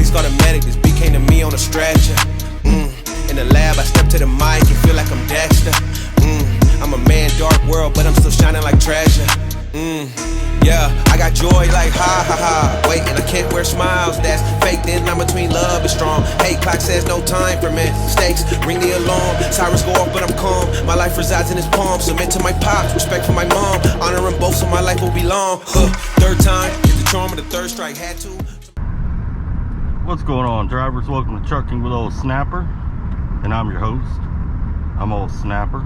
Please call the medic, this beat came to me on a stretcher. In the lab, I step to the mic and feel like I'm Dexter. I'm a man, dark world, but I'm still shining like treasure. Yeah, I got joy like ha ha ha. Wait, and I can't wear smiles, that's fake. Then I'm between love and strong. Hey, clock says no time for mistakes. Ring the alarm, sirens go off, but I'm calm. My life resides in his palm. Submit to my pops, respect for my mom. Honoring both, so my life will be long. Third time is the charm of the third strike. Had to. What's going on, drivers? Welcome to Trucking with Old Snapper, and I'm your host. I'm Old Snapper.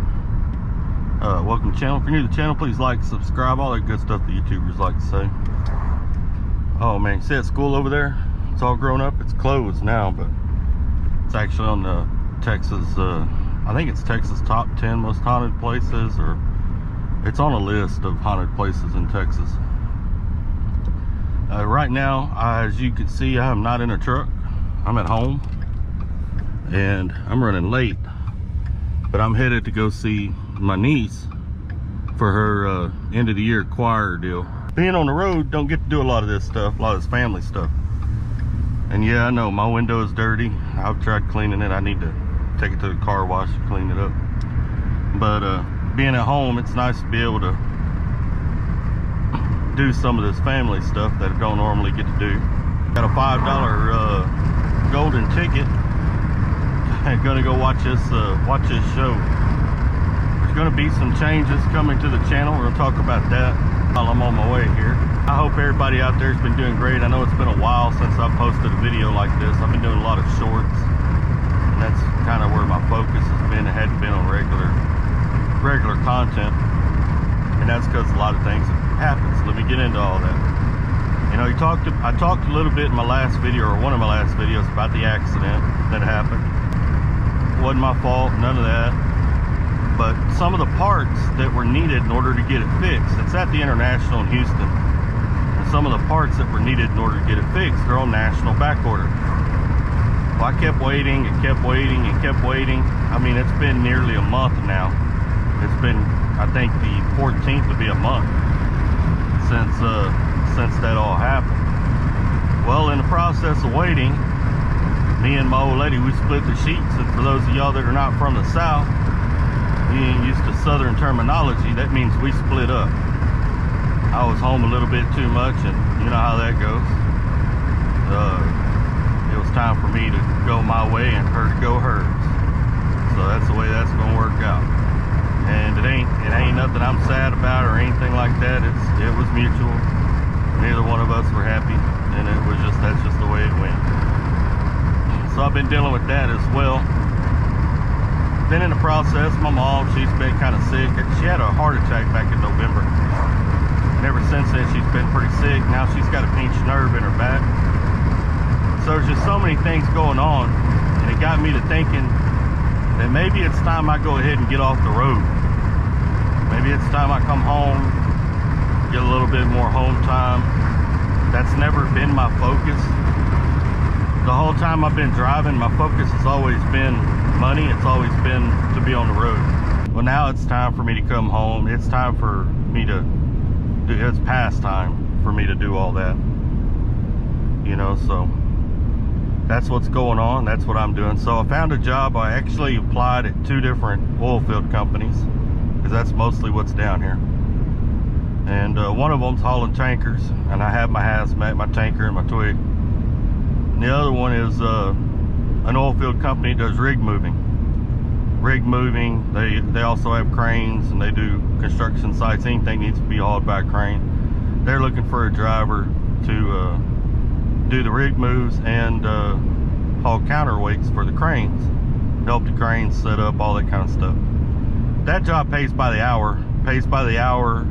Welcome to the channel. If you're new to the channel, please like, subscribe, all that good stuff the YouTubers like to say. Oh man, you see that school over there? It's all grown up. It's closed now, but it's actually on the Texas, I think it's Texas top 10 most haunted places, or it's on a list of haunted places in Texas. Right now, as you can see, I am not in a truck. I'm at home, and I'm running late, but I'm headed to go see my niece for her end of the year choir deal. Being on the road, don't get to do a lot of this stuff, a lot of this family stuff. And yeah, I know my window is dirty. I've tried cleaning it. I need to take it to the car wash and clean it up. But being at home, it's nice to be able to do some of this family stuff that I don't normally get to do. Got a $5 golden ticket. I'm gonna go watch this show. There's gonna be some changes coming to the channel. We're gonna talk about that while I'm on my way here. I hope everybody out there has been doing great. I know it's been a while since I've posted a video like this. I've been doing a lot of shorts, and that's kind of where my focus has been. It hadn't been on regular content, and that's because a lot of things have happened. So let me get into all that. You know, I talked a little bit in my last video, or one of my last videos, about the accident that happened. It wasn't my fault, none of that. But some of the parts that were needed in order to get it fixed, it's at the International in Houston, and some of the parts that were needed in order to get it fixed, they're on national back order. Well, I kept waiting and kept waiting and kept waiting. I mean, it's been nearly a month now. It's been, I think the 14th will be a month since that all happened. Well, in the process of waiting, me and my old lady, we split the sheets. And for those of y'all that are not from the South, we ain't used to Southern terminology, that means we split up. I was home a little bit too much, and you know how that goes. It was time for me to go my way and her to go hers. So that's the way that's gonna work out. And it ain't nothing I'm sad about or anything like that. It was mutual. Neither one of us were happy, and that's just the way it went. So I've been dealing with that as well. Then in the process, my mom, she's been kind of sick. She had a heart attack back in November. And ever since then, she's been pretty sick. Now she's got a pinched nerve in her back. So there's just so many things going on. And it got me to thinking that maybe it's time I go ahead and get off the road. Maybe it's time I come home, get a little bit more home time. That's never been my focus. The whole time I've been driving, my focus has always been money. It's always been to be on the road. Well, now it's time for me to come home. It's time for me to do, it's past time for me to do all that. You know, so that's what's going on. That's what I'm doing. So I found a job. I actually applied at 2 different oil field companies, because that's mostly what's down here. And one of them's hauling tankers, and I have my hazmat, my tanker, and my twig. And the other one is an oil field company that does rig moving. They also have cranes, and they do construction sites. Anything needs to be hauled by a crane. They're looking for a driver to do the rig moves and haul counterweights for the cranes, help the cranes set up, all that kind of stuff. That job pays by the hour,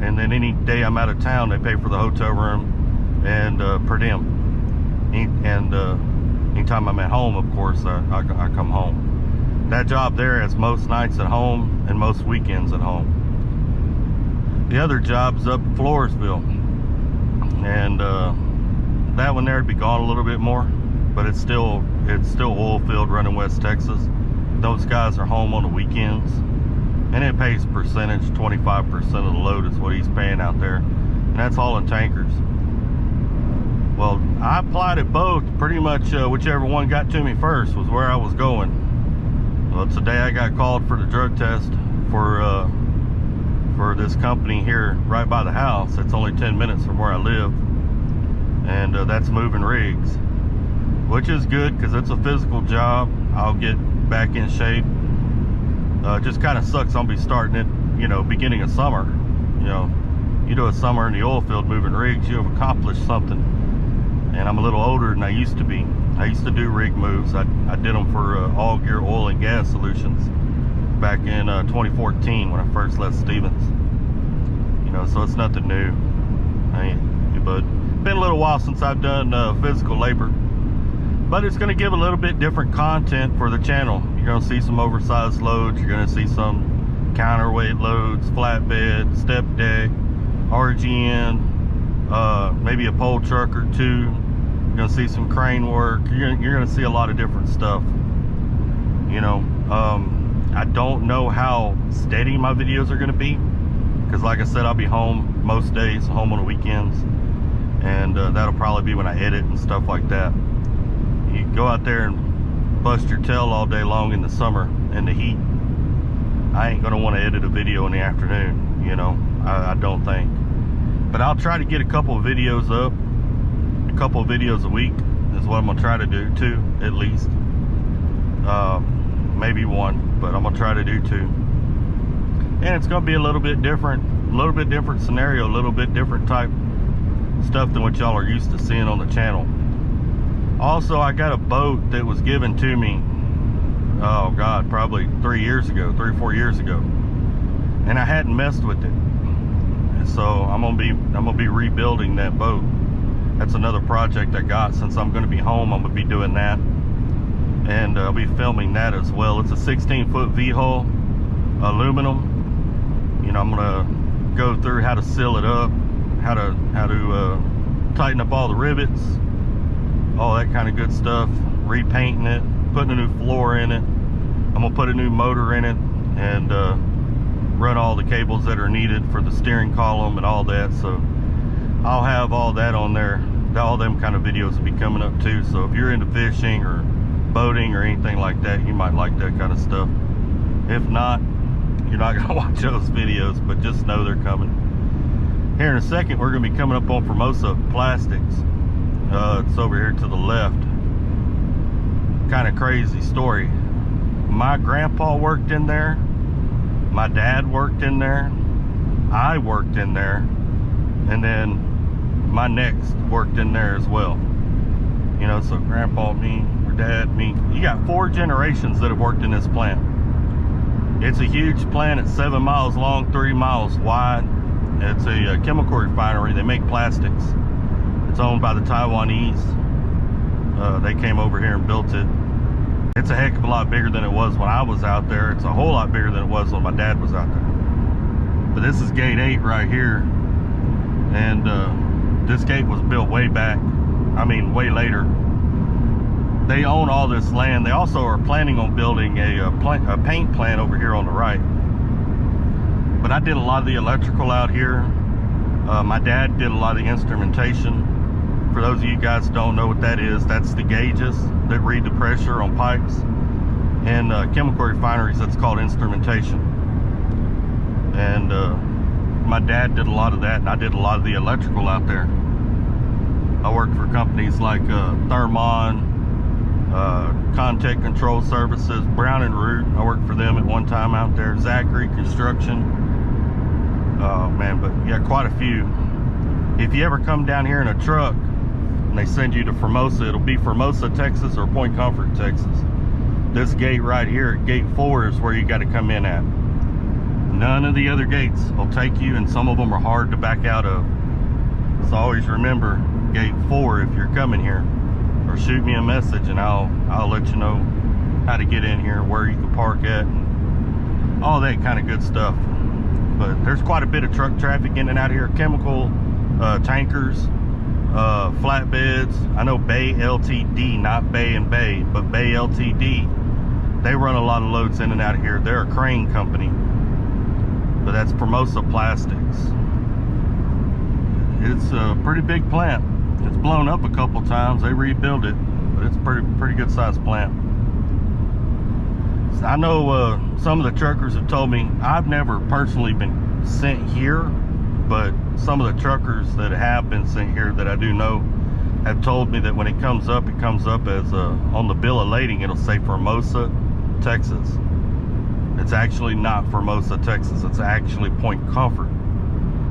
and then any day I'm out of town, they pay for the hotel room and per diem. And anytime I'm at home, of course, I come home. That job there has most nights at home and most weekends at home. The other job's up in Floresville, and that one there would be gone a little bit more, but it's still oil field running West Texas. Those guys are home on the weekends, and it pays percentage. 25% of the load is what he's paying out there, and that's hauling tankers. Well, I applied at both. Pretty much whichever one got to me first was where I was going. Well, today I got called for the drug test for this company here right by the house. It's only 10 minutes from where I live, and that's moving rigs, which is good because it's a physical job. I'll get back in shape. Just kind of sucks I'll be starting it, you know, beginning of summer. You know, you do a summer in the oil field moving rigs, you have accomplished something. And I'm a little older than I used to be. I used to do rig moves. I did them for All Gear Oil and Gas Solutions back in 2014 when I first left Stevens. You know, so it's nothing new. But been a little while since I've done physical labor. But it's going to give a little bit different content for the channel. You're going to see some oversized loads. You're going to see some counterweight loads, flatbed, step deck, RGN, maybe a pole truck or two. You're going to see some crane work. You're going to see a lot of different stuff. You know, I don't know how steady my videos are going to be, because like I said, I'll be home most days, home on the weekends, and that'll probably be when I edit and stuff like that. You go out there and bust your tail all day long in the summer in the heat. I ain't gonna want to edit a video in the afternoon, you know. I don't think. But I'll try to get a couple of videos up. A couple of videos a week is what I'm gonna try to do, 2 at least. Maybe 1, but I'm gonna try to do 2. And it's gonna be a little bit different scenario, a little bit different type stuff than what y'all are used to seeing on the channel. Also, I got a boat that was given to me, oh God, probably 3 or 4 years ago, and I hadn't messed with it. And so I'm gonna be rebuilding that boat. That's another project I got. Since I'm gonna be home, I'm gonna be doing that, and I'll be filming that as well. It's a 16-foot V-hull, aluminum. You know, I'm gonna go through how to seal it up, how to tighten up all the rivets, all that kind of good stuff, repainting it, putting a new floor in it. I'm gonna put a new motor in it, and run all the cables that are needed for the steering column and all that. So I'll have all that on there. All them kind of videos will be coming up too. So if you're into fishing or boating or anything like that, you might like that kind of stuff. If not, you're not gonna watch those videos, but just know they're coming. Here in a second, we're gonna be coming up on Formosa Plastics. It's over here to the left. Kind of crazy story. My grandpa worked in there. My dad worked in there. I worked in there. And then my next worked in there as well. You know, so grandpa, me, or dad, me. You got 4 generations that have worked in this plant. It's a huge plant. It's 7 miles long, 3 miles wide. It's a chemical refinery. They make plastics. It's owned by the Taiwanese. They came over here and built it. It's a heck of a lot bigger than it was when I was out there. It's a whole lot bigger than it was when my dad was out there. But this is gate 8 right here. And this gate was built way back. I mean, way later. They own all this land. They also are planning on building a paint plant over here on the right. But I did a lot of the electrical out here. My dad did a lot of the instrumentation. For those of you guys who don't know what that is, that's the gauges that read the pressure on pipes. In chemical refineries, that's called instrumentation. And my dad did a lot of that, and I did a lot of the electrical out there. I worked for companies like Thermon, Contact Control Services, Brown and Root. I worked for them at one time out there. Zachary Construction. Oh man, but yeah, quite a few. If you ever come down here in a truck and they send you to Formosa, it'll be Formosa, Texas, or Point Comfort, Texas. This gate right here, gate 4, is where you got to come in at. None of the other gates will take you, and some of them are hard to back out of. So always remember gate 4 if you're coming here, or shoot me a message and I'll let you know how to get in here, where you can park at, and all that kind of good stuff. But there's quite a bit of truck traffic in and out of here. Chemical, tankers, flatbeds. I know Bay LTD, not Bay and Bay, but Bay LTD, they run a lot of loads in and out of here. They're a crane company, but that's Formosa Plastics. It's a pretty big plant. It's blown up a couple times. They rebuilt it, but it's pretty good sized plant. I know some of the truckers have told me, I've never personally been sent here, but some of the truckers that have been sent here that I do know have told me that when it comes up as on the bill of lading, it'll say Formosa, Texas. It's actually not Formosa, Texas. It's actually Point Comfort.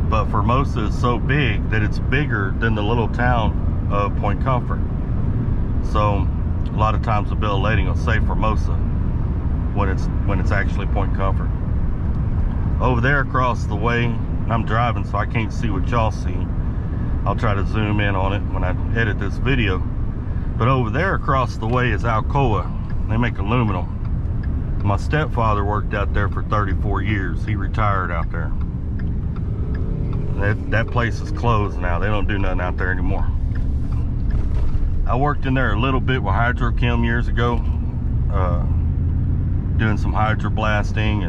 But Formosa is so big that it's bigger than the little town of Point Comfort. So a lot of times the bill of lading will say Formosa when it's actually Point Comfort. Over there across the way, I'm driving so I can't see what y'all see. I'll try to zoom in on it when I edit this video. But over there across the way is Alcoa. They make aluminum. My stepfather worked out there for 34 years. He retired out there. That place is closed now. They don't do nothing out there anymore. I worked in there a little bit with hydrochem years ago, doing some hydroblasting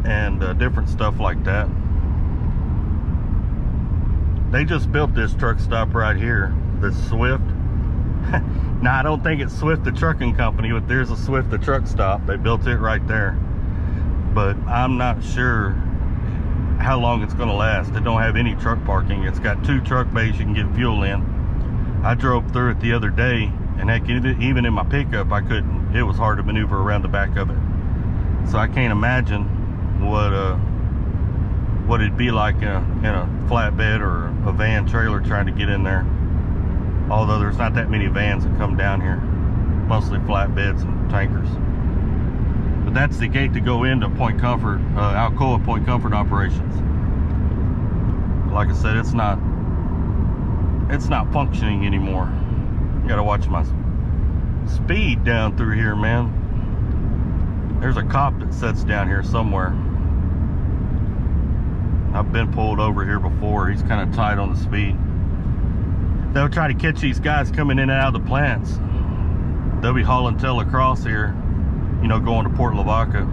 and different stuff like that. They just built this truck stop right here, the Swift. Now, I don't think it's Swift the trucking company, but there's a Swift the truck stop. They built it right there. But I'm not sure how long it's gonna last. They don't have any truck parking. It's got 2 truck bays you can get fuel in. I drove through it the other day, and heck, even in my pickup, I couldn't. It was hard to maneuver around the back of it. So I can't imagine what it'd be like in a flatbed or a van trailer trying to get in there. Although there's not that many vans that come down here, mostly flatbeds and tankers. But that's the gate to go into Point Comfort, Alcoa Point Comfort operations. Like I said, it's not functioning anymore. You gotta watch my speed down through here, man. There's a cop that sits down here somewhere. I've been pulled over here before. He's kind of tight on the speed. They'll try to catch these guys coming in and out of the plants. They'll be hauling tail across here, you know, going to Port Lavaca.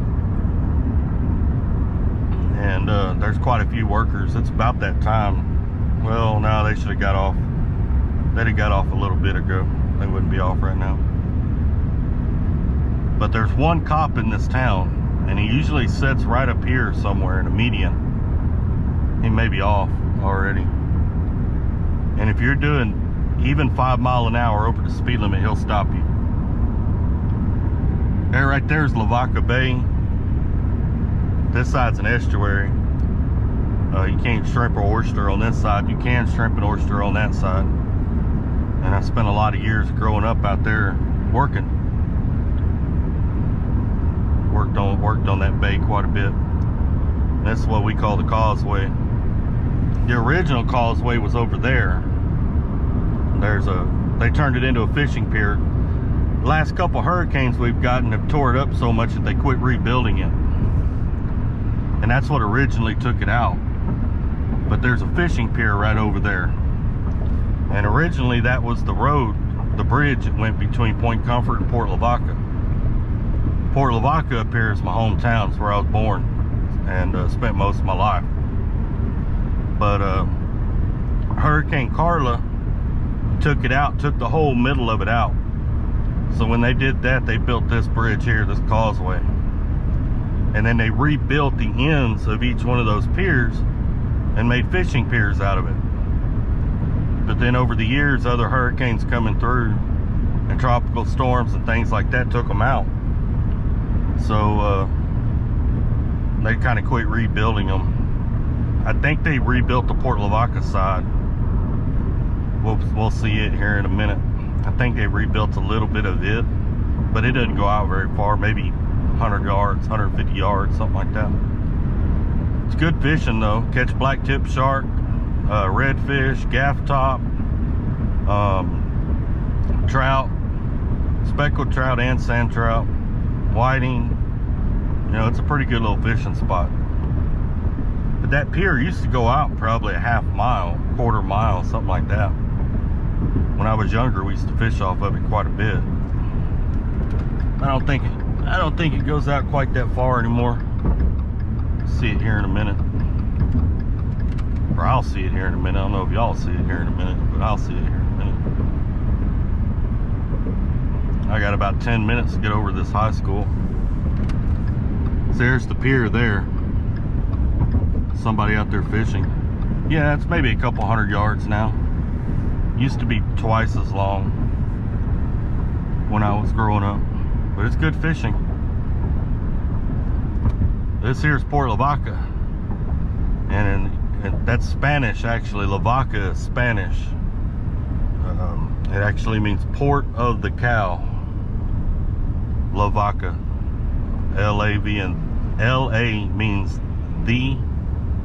And there's quite a few workers. It's about that time. Well, no, they should have got off. They'd have got off a little bit ago. They wouldn't be off right now. But there's one cop in this town, and he usually sits right up here somewhere in a median. He may be off already. And if you're doing even 5 miles an hour over the speed limit, he'll stop you. There, right there's Lavaca Bay. This side's an estuary. You can't shrimp or oyster on this side. You can shrimp and oyster on that side. And I spent a lot of years growing up out there working. Worked on that bay quite a bit. That's what we call the causeway. The original causeway was over there. They turned it into a fishing pier. The last couple hurricanes we've gotten have tore it up so much that they quit rebuilding it. And that's what originally took it out. But there's a fishing pier right over there. And originally that was the road, the bridge that went between Point Comfort and Port Lavaca. Port Lavaca up here is my hometown. It's where I was born and spent most of my life. But Hurricane Carla took it out, took the whole middle of it out. So when they did that, they built this bridge here, this causeway. And then they rebuilt the ends of each one of those piers and made fishing piers out of it. But then over the years, other hurricanes coming through and tropical storms and things like that took them out. So they kind of quit rebuilding them. I think they rebuilt the Port Lavaca side. We'll see it here in a minute. I think they rebuilt a little bit of it, but it doesn't go out very far, maybe 100 yards, 150 yards, something like that. It's good fishing though. Catch blacktip shark, redfish, gaff top, trout, speckled trout and sand trout, whiting. You know, it's a pretty good little fishing spot. But that pier used to go out probably a half mile, quarter mile, something like that. When I was younger, we used to fish off of it quite a bit. I don't think it goes out quite that far anymore. See it here in a minute. Or I'll see it here in a minute. I don't know if y'all see it here in a minute, but I'll see it here in a minute. I got about 10 minutes to get over to this high school. So there's the pier there. Somebody out there fishing. Yeah, it's maybe a couple 100 yards now. Used to be twice as long when I was growing up, but it's good fishing. This here's Port Lavaca, and that's Spanish actually. Lavaca is Spanish. It actually means Port of the Cow. Lavaca, L-A-V, and L-A means the,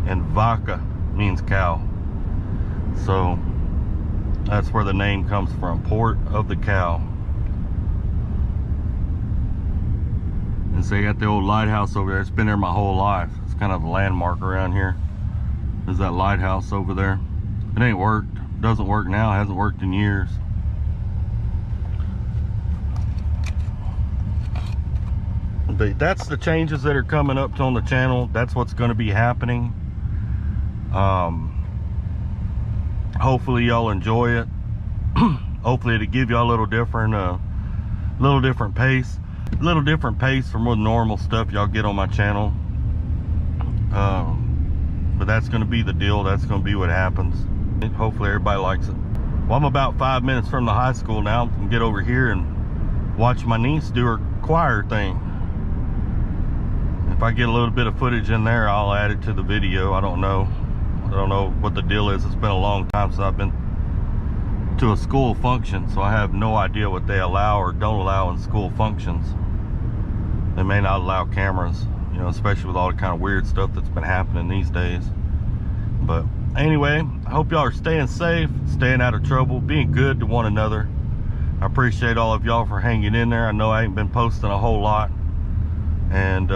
and vaca means cow. So that's where the name comes from, Port of the Cow. And so you got the old lighthouse over there. It's been there my whole life. It's kind of a landmark around here. There's that lighthouse over there. It ain't worked. Doesn't work now. It hasn't worked in years. But that's the changes that are coming up on the channel. That's what's going to be happening. Hopefully y'all enjoy it. Hopefully it'll give y'all a little different pace. A little different pace from the normal stuff y'all get on my channel. But that's going to be the deal. That's going to be what happens. Hopefully everybody likes it. Well, I'm about 5 minutes from the high school now. I can get over here and watch my niece do her choir thing. If I get a little bit of footage in there, I'll add it to the video. I don't know what the deal is. It's been a long time since I've been to a school function, so I have no idea what they allow or don't allow in school functions. They may not allow cameras, you know, especially with all the kind of weird stuff that's been happening these days. But anyway, I hope y'all are staying safe, staying out of trouble, being good to one another. I appreciate all of y'all for hanging in there. I know I ain't been posting a whole lot, and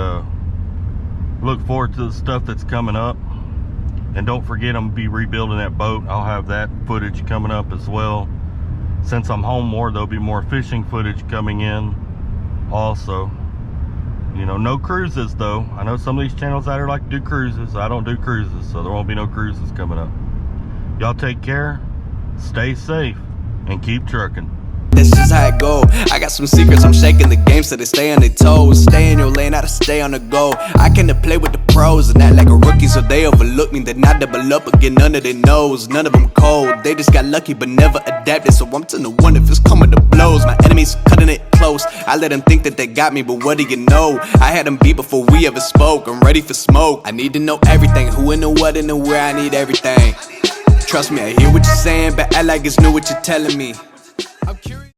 look forward to the stuff that's coming up. And don't forget, I'm gonna be rebuilding that boat. I'll have that footage coming up as well. Since I'm home more, there'll be more fishing footage coming in also. You know, no cruises though. I know some of these channels out there like to do cruises. I don't do cruises, so there won't be no cruises coming up. Y'all take care, stay safe, and keep trucking. That's just how it go. I got some secrets, I'm shaking the game so they stay on their toes. Stay in your lane, how to stay on the go. I came to play with the pros and act like a rookie, so they overlook me. Then I double up again, none of their nose. None of them cold, they just got lucky but never adapted. So I'm to the one if it's coming to blows. My enemies cutting it close. I let them think that they got me, but what do you know? I had them beat before we ever spoke. I'm ready for smoke. I need to know everything, who and the what and the where. I need everything. Trust me, I hear what you're saying, but act like it's new what you're telling me. I'm curious.